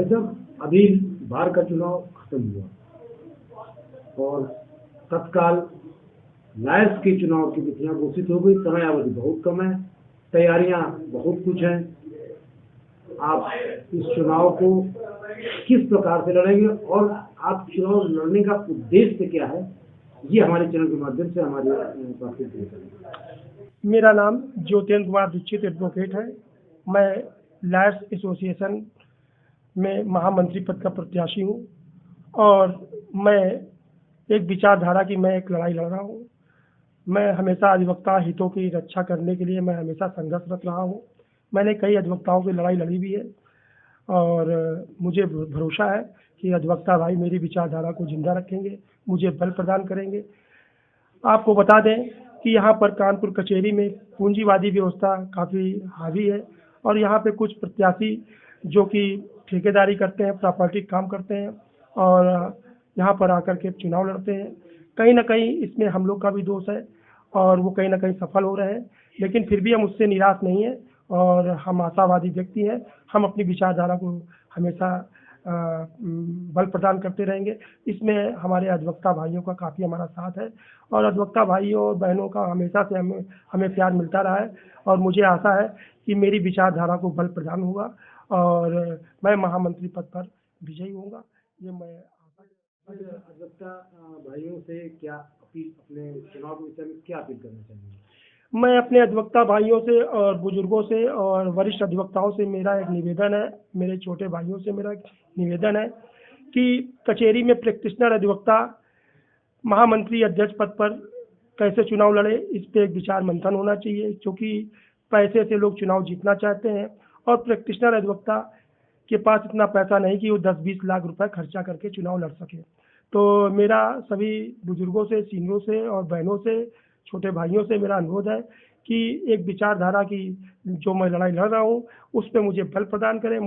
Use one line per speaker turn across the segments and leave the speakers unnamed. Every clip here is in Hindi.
भाई साहब, अभी बार का चुनाव खत्म हुआ और तत्काल लायंस के चुनाव की तिथियां घोषित हो गई। समयावधि बहुत कम है, तैयारियां बहुत कुछ हैं। आप इस चुनाव को किस प्रकार से लड़ेंगे और आप चुनाव लड़ने का उद्देश्य क्या है, ये हमारे चैनल के माध्यम से हमारे बातचीत करेंगे।
मेरा नाम ज्योतेंद्र कुमार दीक्षित एडवोकेट है। मैं लायर्स एसोसिएशन में महामंत्री पद का प्रत्याशी हूँ और मैं एक विचारधारा की मैं एक लड़ाई लड़ रहा हूँ। मैं हमेशा अधिवक्ता हितों की रक्षा करने के लिए मैं हमेशा संघर्षरत रहा हूँ। मैंने कई अधिवक्ताओं की लड़ाई लड़ी भी है और मुझे भरोसा है कि अधिवक्ता भाई मेरी विचारधारा को जिंदा रखेंगे, मुझे बल प्रदान करेंगे। आपको बता दें कि यहाँ पर कानपुर कचहरी में पूंजीवादी व्यवस्था काफ़ी हावी है और यहाँ पे कुछ प्रत्याशी जो कि ठेकेदारी करते हैं, प्रॉपर्टी काम करते हैं और यहाँ पर आकर के चुनाव लड़ते हैं। कहीं ना कहीं इसमें हम लोग का भी दोष है और वो कहीं ना कहीं सफल हो रहे हैं, लेकिन फिर भी हम उससे निराश नहीं हैं और हम आशावादी व्यक्ति हैं। हम अपनी विचारधारा को हमेशा बल प्रदान करते रहेंगे। इसमें हमारे अधिवक्ता भाइयों का काफ़ी हमारा साथ है और अधिवक्ता भाइयों और बहनों का हमेशा से हमें प्यार मिलता रहा है और मुझे आशा है कि मेरी विचारधारा को बल प्रदान होगा और मैं महामंत्री पद पर विजयी होऊंगा। ये मैं
अधिवक्ता भाइयों से क्या अपील, अपने चुनाव के विषय में क्या अपील करना चाहिए?
मैं अपने अधिवक्ता भाइयों से और बुजुर्गों से और वरिष्ठ अधिवक्ताओं से मेरा एक निवेदन है, मेरे छोटे भाइयों से मेरा एक निवेदन है कि कचहरी में प्रैक्टिशनर अधिवक्ता महामंत्री अध्यक्ष पद पर कैसे चुनाव लड़े, इस पे एक विचार मंथन होना चाहिए, क्योंकि पैसे से लोग चुनाव जीतना चाहते हैं और प्रैक्टिशनर अधिवक्ता के पास इतना पैसा नहीं कि वो 10-20 लाख रुपए खर्चा करके चुनाव लड़ सके। तो मेरा सभी बुजुर्गों से, सीनियरों से और बहनों से, छोटे भाइयों से मेरा अनुरोध है कि एक विचारधारा की जो मैं लड़ाई लड़ रहा हूँ उस पर मुझे बल प्रदान करें।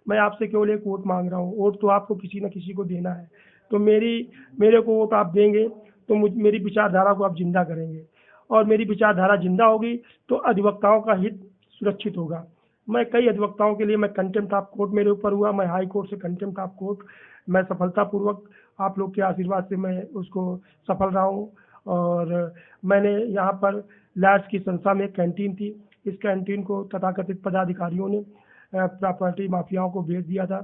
मैं आपसे केवल एक वोट मांग रहा हूँ। वोट तो आपको किसी न किसी को देना है, तो मेरे को वोट आप देंगे तो मेरी विचारधारा को आप जिंदा करेंगे और मेरी विचारधारा जिंदा होगी तो अधिवक्ताओं का हित सुरक्षित होगा। मैं कई अधिवक्ताओं के लिए मैं कंटेम्प्ट ऑफ कोर्ट मेरे ऊपर हुआ, मैं हाई कोर्ट से कंटेम्प्ट ऑफ कोर्ट मैं सफलतापूर्वक आप लोग के आशीर्वाद से मैं उसको सफल रहा हूँ। और मैंने यहाँ पर लायर्स की संस्था में एक कैंटीन थी, इस कैंटीन को तथाकथित पदाधिकारियों ने प्रॉपर्टी माफियाओं को बेच दिया था,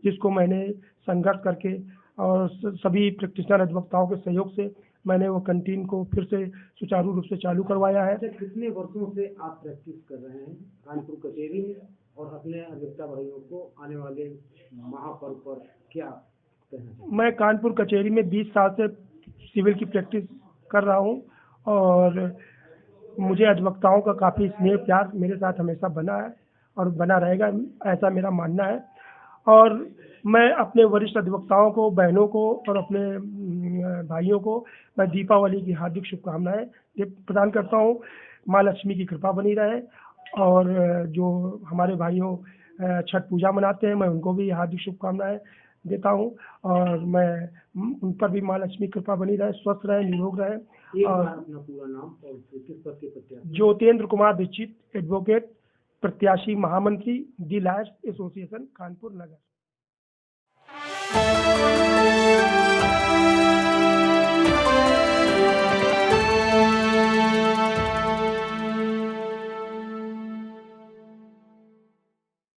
जिसको मैंने संघर्ष करके और सभी प्रैक्टिशनर अधिवक्ताओं के सहयोग से मैंने वो कैंटीन को फिर से सुचारू रूप से चालू करवाया है।
कितने वर्षों से आप प्रैक्टिस कर रहे हैं कानपुर कचहरी में और अपने अधिवक्ता भाइयों को आने वाले महापर्व पर क्या कहना चाहिए?
मैं कानपुर कचहरी में 20 साल से सिविल की प्रैक्टिस कर रहा हूँ और मुझे अधिवक्ताओं का काफ़ी स्नेह प्यार मेरे साथ हमेशा बना है और बना रहेगा, ऐसा मेरा मानना है। और मैं अपने वरिष्ठ अधिवक्ताओं को, बहनों को और अपने भाइयों को मैं दीपावली की हार्दिक शुभकामनाएं प्रदान करता हूं। माँ लक्ष्मी की कृपा बनी रहे और जो हमारे भाइयों छठ पूजा मनाते हैं मैं उनको भी हार्दिक शुभकामनाएं देता हूं और मैं उन पर भी माँ लक्ष्मी कृपा बनी रहे, स्वस्थ रहे, निरोग रहे।
और अपना पूरा नाम और किस पद के प्रत्याशी?
ज्योतेंद्र कुमार दीक्षित एडवोकेट, प्रत्याशी महामंत्री दी लायर्स एसोसिएशन कानपुर नगर।